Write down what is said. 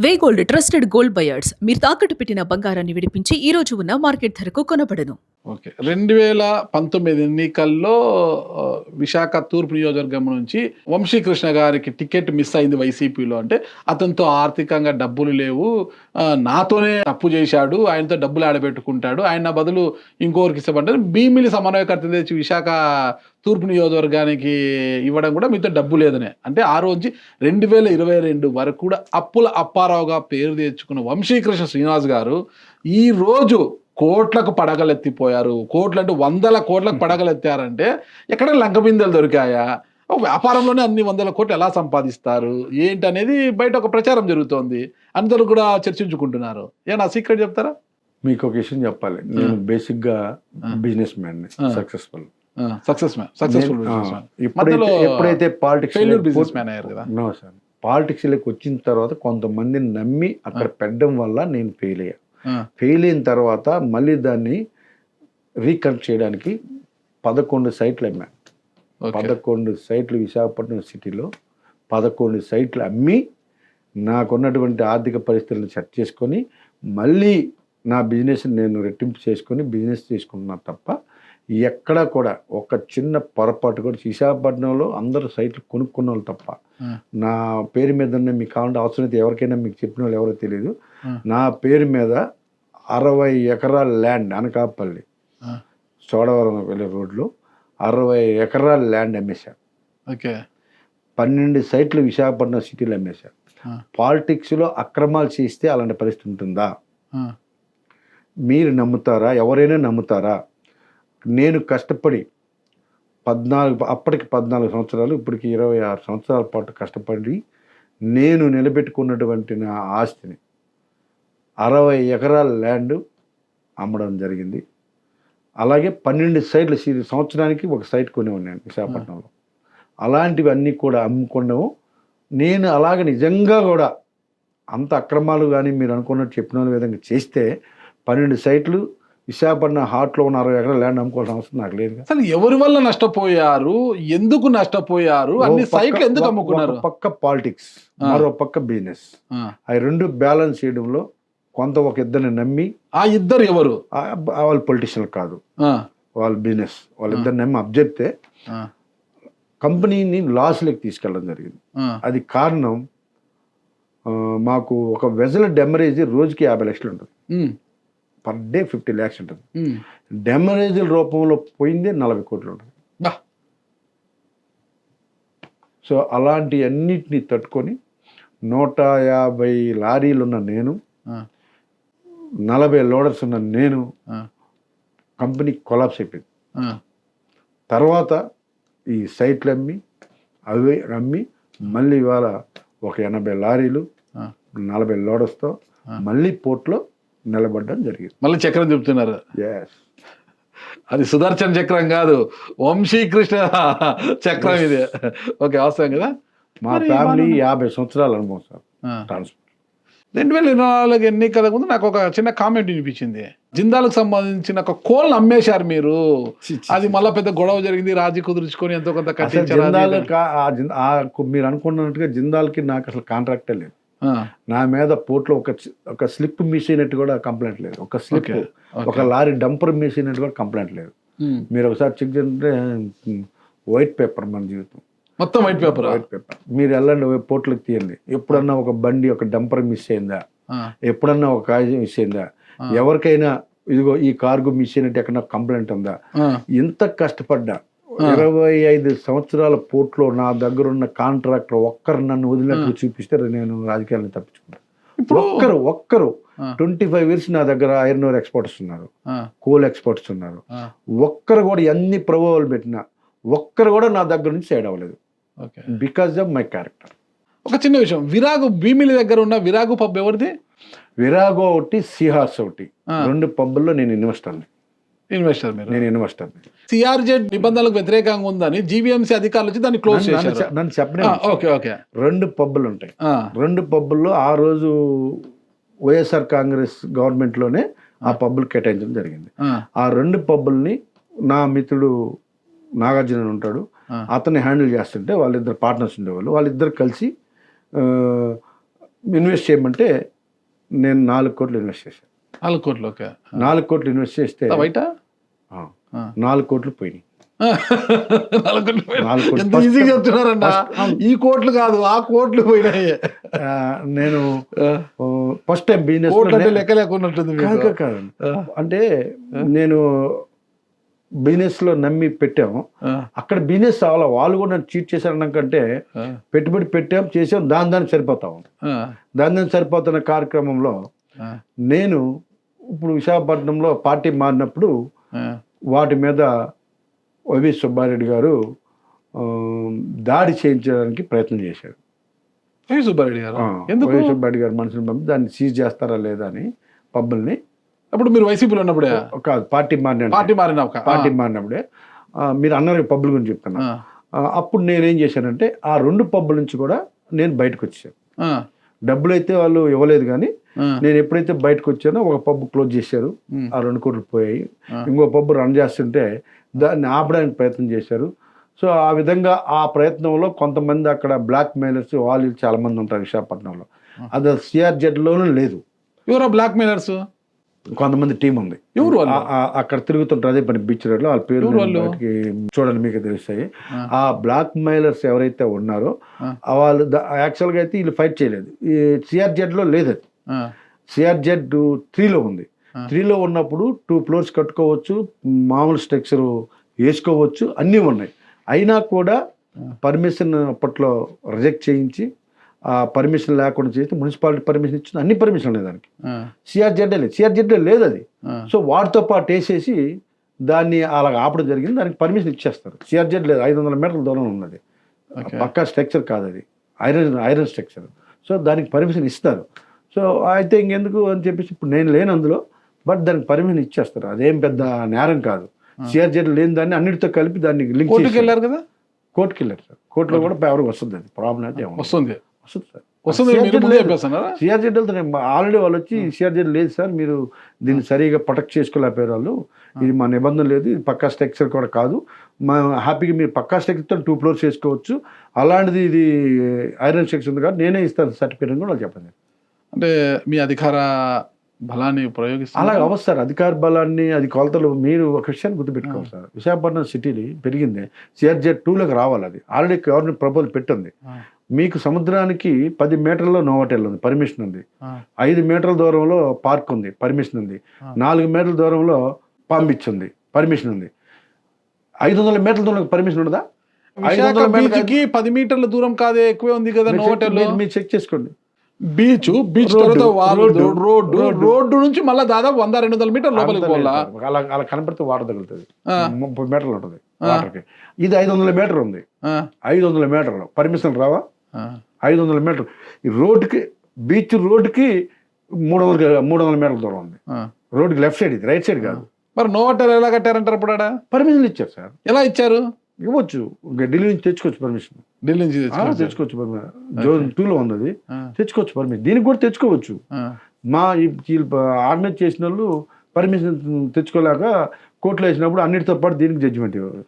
వేగోల్డ్ trusted gold buyers మీరు తాకట్టు పెట్టిన బంగారాన్ని విడిపించి ఈ రోజు ఉన్న మార్కెట్ ధరకు కొనబడను. ఓకే. 2019 ఎన్నికల్లో విశాఖ తూర్పు నియోజకవర్గం నుంచి వంశీకృష్ణ గారికి టికెట్ మిస్ అయింది వైసీపీలో. అంటే అతనితో ఆర్థికంగా డబ్బులు లేవు, నాతోనే తప్పు చేశాడు, ఆయనతో డబ్బులు ఆడబెట్టుకుంటాడు, ఆయన బదులు ఇంకోరికి ఇష్టపడ్డారు. భీమిలి సమన్వయకర్త తెచ్చి విశాఖ తూర్పు నియోజకవర్గానికి ఇవ్వడం కూడా మీతో డబ్బు లేదనే. అంటే ఆ రోజు 2022 వరకు కూడా అప్పుల అప్పారావుగా పేరు తెచ్చుకున్న వంశీకృష్ణ శ్రీనివాస్ గారు ఈ రోజు కోట్లకు పడగలెత్తిపోయారు. కోట్లు అంటే 100 కోట్లకు పడగలెత్తారంటే ఎక్కడ లంకబిందెలు దొరికాయా? వ్యాపారంలోనే అన్ని 100 కోట్లు ఎలా సంపాదిస్తారు ఏంటనేది బయట ఒక ప్రచారం జరుగుతోంది. అందరూ కూడా చర్చించుకుంటున్నారు. ఏనా సీక్రెట్ చెప్తారా? మీకు ఒక విషయం చెప్పాలి. నేను బేసిక్గా బిజినెస్ మ్యాన్, సక్సెస్ఫుల్ ఎప్పుడైతే పాలిటిక్స్ లోకి వచ్చిన తర్వాత కొంతమందిని నమ్మి అక్కడ పెట్టడం వల్ల నేను ఫెయిల్ అయ్యా. ఫెయిల్ అయిన తర్వాత మళ్ళీ దాన్ని రీకనెక్ట్ చేయడానికి 11 సైట్లు అమ్మా. 11 సైట్లు విశాఖపట్నం సిటీలో 11 సైట్లు అమ్మి నాకున్నటువంటి ఆర్థిక పరిస్థితులను సెట్ చేసుకొని మళ్ళీ నా బిజినెస్ నేను రెట్టింపు చేసుకొని బిజినెస్ చేసుకుంటున్నా తప్ప ఎక్కడా కూడా ఒక చిన్న పొరపాటు కూడా విశాఖపట్నంలో అందరూ సైట్లు కొనుక్కున్న వాళ్ళు తప్ప నా పేరు మీద మీకు కావాలంటే అవసరమైతే ఎవరికైనా మీకు చెప్పిన వాళ్ళు ఎవరో తెలియదు. నా పేరు మీద 60 ఎకరాల ల్యాండ్ అనకాపల్లి చోడవరం వెళ్ళే రోడ్లో 60 ఎకరాల ల్యాండ్ అమ్మేశారు. 12 సైట్లు విశాఖపట్నం సిటీలో అమ్మేశారు. పాలిటిక్స్లో అక్రమాలు చేస్తే అలాంటి పరిస్థితి ఉంటుందా? మీరు నమ్ముతారా? ఎవరైనా నమ్ముతారా? నేను కష్టపడి అప్పటికి 14 సంవత్సరాలు, ఇప్పటికి 26 సంవత్సరాల పాటు కష్టపడి నేను నిలబెట్టుకున్నటువంటి నా ఆస్తిని 60 ఎకరాల ల్యాండ్ అమ్మడం జరిగింది. అలాగే 12 సైట్లు సంవత్సరానికి ఒక సైట్ కొనేవాడిని విశాఖపట్నంలో. అలాంటివన్నీ కూడా అమ్ముకున్నాము. నేను అలాగే నిజంగా కూడా అంత అక్రమాలు కానీ మీరు అనుకున్నట్టు చెప్పిన విధంగా చేస్తే 12 సైట్లు విశాఖపట్నం హార్ట్లో ఉన్న 60 ఎకరాల ల్యాండ్ అమ్ముకోవాల్సిన అవసరం నాకు లేదు. అసలు ఎవరి వల్ల నష్టపోయారు, ఎందుకు నష్టపోయారు, అన్ని సైట్లు ఎందుకు అమ్ముకున్నారు? పక్క పాలిటిక్స్, మరో పక్క బిజినెస్, అవి రెండు బ్యాలెన్స్ చేయడంలో కొంత ఒక ఇద్దరిని నమ్మి. ఆ ఇద్దరు ఎవరు? వాళ్ళు పొలిటీషియన్ కాదు, వాళ్ళు బిజినెస్. వాళ్ళిద్దరిని నమ్మి అబ్జెప్తే కంపెనీని లాస్లోకి తీసుకెళ్ళడం జరిగింది. అది కారణం మాకు ఒక వెజల్ డెమరేజ్ రోజుకి 50 లక్షలు ఉంటుంది, పర్ డే 50 lakhs ఉంటుంది. డెమరేజ్ల రూపంలో పోయిందే 40 కోట్లు ఉంటుంది. సో అలాంటి అన్నిటినీ తట్టుకొని 150 లారీలు ఉన్న నేను, 40 లోడర్స్ ఉన్న నేను, కంపెనీ కొలాప్స్ అయిపోయింది. తర్వాత ఈ సైట్లు అమ్మి మళ్ళీ ఇవాళ ఒక 80 లారీలు 40 లోడర్స్తో మళ్ళీ పోర్ట్లో నిలబడడం జరిగింది. మళ్ళీ చక్రం చెప్తున్నారు. అది సుదర్శన్ చక్రం కాదు, వంశీకృష్ణ చక్రం ఇది. ఓకే, అవసరం కదా. మా ఫ్యామిలీ 50 సంవత్సరాల అనుభవం సార్ ట్రాన్స్పోర్ట్. 2024 ఎన్నికల ముందు నాకు ఒక చిన్న కామెంట్ వినిపించింది. జిందాల్కి సంబంధించిన ఒక కోల్ని అమ్మేశారు మీరు, అది మళ్ళీ పెద్ద గొడవ జరిగింది, రాజీ కుదుర్చుకొని ఎంతో కొంత కట్టించారు. మీరు అనుకున్నట్టుగా జిందాల్కి నాకు అసలు కాంట్రాక్టే లేదు. నా మీద పోర్ట్లో ఒక స్లిప్ మిస్ అయినట్టు కూడా కంప్లైంట్ లేదు. ఒక స్లిప్, ఒక లారీ డంపర్ మిస్ అయినట్టు కూడా కంప్లైంట్ లేదు. మీరు ఒకసారి చెక్ చేస్తే వైట్ పేపర్, మన జీవితం మొత్తం వైట్ పేపర్. మీరు వెళ్ళండి, పోర్ట్లకు తీయండి. ఎప్పుడన్నా ఒక బండి, ఒక డంపర్ మిస్ అయిందా? ఎప్పుడన్నా ఒక కాగితం మిస్ అయిందా? ఎవరికైనా ఇదిగో ఈ కార్గో మిస్ అయినట్టు ఎక్కడ కంప్లైంట్ ఉందా? ఇంత కష్టపడ్డా 25 సంవత్సరాల పోర్ట్లో నా దగ్గర ఉన్న కాంట్రాక్టర్ ఒక్కరు నన్ను వదిలినట్లు చూపిస్తే నేను రాజకీయాలను తప్పించుకుంటాను. ఒక్కరు 25 years నా దగ్గర ఐరన్ ఓర్ ఎక్స్పోర్ట్స్ ఉన్నారు, కోల్ ఎక్స్పోర్ట్స్ ఉన్నారు. ఒక్కరు కూడా ఎన్ని ప్రభావాలు పెట్టినా ఒక్కరు కూడా నా దగ్గర నుంచి సైడ్ అవ్వలేదు, బికాజ్ ఆఫ్ మై క్యారెక్టర్. ఒక చిన్న విషయం, విరాగు భీమిలి దగ్గర ఉన్న విరాగు పబ్ ఎవరిది? విరాగు ఒకటి, సిహార్స్ ఒకటి, 2 పబ్బుల్లో నేను ఇన్వెస్టర్. నేను ఇన్వెస్టర్. సిఆర్జెడ్ నిబంధనలకు వ్యతిరేకంగా ఉందని జీవీఎంసీ అధికారులు వచ్చి దాన్ని క్లోజ్ చేశారు. నన్ను చెప్పిన 2 పబ్బులు ఉంటాయి. 2 పబ్బుల్లో ఆ రోజు వైఎస్ఆర్ కాంగ్రెస్ గవర్నమెంట్లోనే ఆ పబ్బులు కేటాయించడం జరిగింది. ఆ 2 పబ్బుల్ని నా మిత్రుడు నాగార్జున ఉంటాడు, అతన్ని హ్యాండిల్ చేస్తుంటే వాళ్ళిద్దరు పార్ట్నర్స్ ఉండేవాళ్ళు. వాళ్ళిద్దరు కలిసి ఇన్వెస్ట్ చేయమంటే నేను 4 కోట్లు ఇన్వెస్ట్ చేశాను. 4 కోట్లు. ఓకే. 4 కోట్లు ఇన్వెస్ట్ చేస్తే బయట 4 కోట్లు పోయినాయి. 4 కోట్లు పోయినాయి. 4 కోట్లు. ఎంత ఈజీగా చెప్తున్నారంట. ఈ కోట్లు కాదు, ఆ కోట్లు పోయినాయి. నేను ఫస్ట్ టైం బిజినెస్ లెక్క లేకున్నట్టుంది. కాదు అంటే నేను బిజినెస్ లో నమ్మి పెట్టాము. అక్కడ బిజినెస్ అవ్వాలి, వాళ్ళు కూడా నన్ను చీట్ చేశారనకంటే పెట్టుబడి పెట్టాం, చేసాం, దానికి సరిపోతాము. దానికి సరిపోతున్న కార్యక్రమంలో నేను ఇప్పుడు విశాఖపట్నంలో పార్టీ మారినప్పుడు వాటి మీద వైవి సుబ్బారెడ్డి గారు దాడి చేయించడానికి ప్రయత్నం చేశారు. వైవి సుబ్బారెడ్డి గారు వైవి సుబ్బారెడ్డి గారు మనుషులు పంపి దాన్ని సీజ్ చేస్తారా లేదా అని పబ్బుల్ని. అప్పుడు మీరు వైసీపీలో ఉన్నప్పుడే కాదు, పార్టీ మారినప్పుడే. మీరు అన్నారు పబ్బుల గురించి చెప్తున్నా. అప్పుడు నేనేం చేశానంటే ఆ 2 పబ్బుల నుంచి కూడా నేను బయటకు వచ్చాను. డబ్బులు అయితే వాళ్ళు ఇవ్వలేదు, కానీ నేను ఎప్పుడైతే బయటకు వచ్చానో ఒక పబ్బు క్లోజ్ చేశారు, ఆ 2 కోట్లు పోయాయి. ఇంకో పబ్బు రన్ చేస్తుంటే దాన్ని ఆపడానికి ప్రయత్నం చేశారు. సో ఆ విధంగా ఆ ప్రయత్నంలో కొంతమంది అక్కడ బ్లాక్ మెయిలర్స్ వాళ్ళు చాలా మంది ఉంటారు విశాఖపట్నంలో. అది సిఆర్జెడ్లోనూ లేదు. ఎవరో బ్లాక్ మెయిలర్స్? కొంతమంది టీం ఉంది. ఎవరు అక్కడ తిరుగుతుంటారు అదే పని బీచ్ రోడ్ లో. వాళ్ళ పేరు చూడండి, మీకు తెలుస్తాయి. ఆ బ్లాక్ మెయిలర్స్ ఎవరైతే ఉన్నారో వాళ్ళు యాక్చువల్గా అయితే వీళ్ళు ఫైట్ చేయలేదు. ఈ సిఆర్జెడ్ లో లేదు, అది సిఆర్జెడ్ 3లో ఉంది. 3లో ఉన్నప్పుడు 2 floors కట్టుకోవచ్చు, మామూలు స్ట్రక్చర్ వేసుకోవచ్చు, అన్నీ ఉన్నాయి. అయినా కూడా పర్మిషన్ అప్పట్లో రిజెక్ట్ చేయించి ఆ పర్మిషన్ లేకుండా చేస్తే మున్సిపాలిటీ పర్మిషన్ ఇచ్చింది, అన్ని పర్మిషన్ లేదు దానికి. సిఆర్జెడ్ లేదు, సిఆర్జెడ్ లేదు అది. సో వాటితో పాటు వేసేసి దాన్ని అలాగ ఆపడం జరిగింది. దానికి పర్మిషన్ ఇచ్చేస్తారు. సిఆర్జెడ్ లేదు, 500 మీటర్ల దూరం ఉన్నది, పక్కా స్ట్రక్చర్ కాదు అది, ఐరన్ స్ట్రక్చర్. సో దానికి పర్మిషన్ ఇస్తారు. సో అయితే ఇంకెందుకు అని చెప్పేసి ఇప్పుడు నేను లేను అందులో, బట్ దానికి పర్మిషన్ ఇచ్చేస్తారు. అదేం పెద్ద నేరం కాదు. సిఆర్జెడ్ లేని దాన్ని అన్నిటితో కలిపి దాన్ని లింక్ కోర్టుకి వెళ్ళారు కదా. కోర్టుకి వెళ్ళారు సార్. కోర్టులో కూడా ఎవరికి వస్తుంది, అది ప్రాబ్లం అయితే వస్తుంది సార్. సిఆర్జెడ్ ఆల్రెడీ వాళ్ళు వచ్చి సిఆర్జెడ్ లేదు సార్, మీరు దీన్ని సరిగా ప్రొటెక్ట్ చేసుకోలేకపోయారు వాళ్ళు, ఇది మా నిబంధన లేదు, ఇది పక్కా స్ట్రక్చర్ కూడా కాదు, మా హ్యాపీగా మీరు పక్కా స్ట్రక్చర్తో 2 floors చేసుకోవచ్చు, అలాంటిది ఇది ఐరన్ స్ట్రక్చర్ ఉంది కాబట్టి నేనే ఇస్తాను సర్టిఫికేట్ కూడా వాళ్ళు చెప్పండి. అంటే మీ అధికార బలాన్ని ప్రయోగిస్తారు. అలాగే అవ్వదు సార్, అధికార బలాన్ని అది కొలతలు. మీరు ఒక విషయాన్ని గుర్తుపెట్టుకోవాలి సార్, విశాఖపట్నం సిటీని పెరిగింది సిఆర్జెడ్ 2లోకి రావాలి. అది ఆల్రెడీ గవర్నమెంట్ ప్రపోజల్ పెట్టింది. మీకు సముద్రానికి 10 మీటర్లో నో హోటల్ ఉంది, పర్మిషన్ ఉంది. 5 మీటర్ల దూరంలో పార్క్ ఉంది, పర్మిషన్ ఉంది. 4 మీటర్ల దూరంలో పామ్ బీచ్ ఉంది, పర్మిషన్ ఉంది. 500 మీటర్ల దూరం పర్మిషన్ ఉండదా? 10 మీటర్ల దూరం కాదే, ఎక్కువే ఉంది కదా నో హోటల్. మీరు చెక్ చేసుకోండి. బీచ్ రోడ్డు నుంచి మళ్ళీ దాదాపు 100-200 మీటర్ల లోపలికి పోవాలా. అలా కనపడితే వాటర్ తగులుతుంది. 30 మీటర్లు ఉంటుంది వాటర్కి. ఇది 500 మీటర్ ఉంది. 500 మీటర్లు పర్మిషన్ రావా? 500 మీటర్లు ఈ రోడ్డుకి, బీచ్ రోడ్డుకి 300 మీటర్ల దూరం ఉంది. రోడ్డుకి లెఫ్ట్ సైడ్, ఇది రైట్ సైడ్ కాదు. మరి నో హోటల్ ఎలా కట్టారంటారు? ఇప్పుడు పర్మిషన్ ఇచ్చారు సార్. ఎలా ఇచ్చారు? ఇవ్వచ్చు, ఢిల్లీ నుంచి తెచ్చుకోవచ్చు పర్మిషన్. ఢిల్లీ నుంచి తెచ్చుకోవచ్చు పర్మిషన్. జోన్ 2లో ఉంది అది, తెచ్చుకోవచ్చు పర్మిషన్. దీనికి కూడా తెచ్చుకోవచ్చు. మా ఆర్గనైజ్ చేసిన వాళ్ళు పర్మిషన్ తెచ్చుకోలేక కోర్టులో వేసినప్పుడు అన్నిటితో పాటు దీనికి జడ్జిమెంట్ ఇవ్వరు.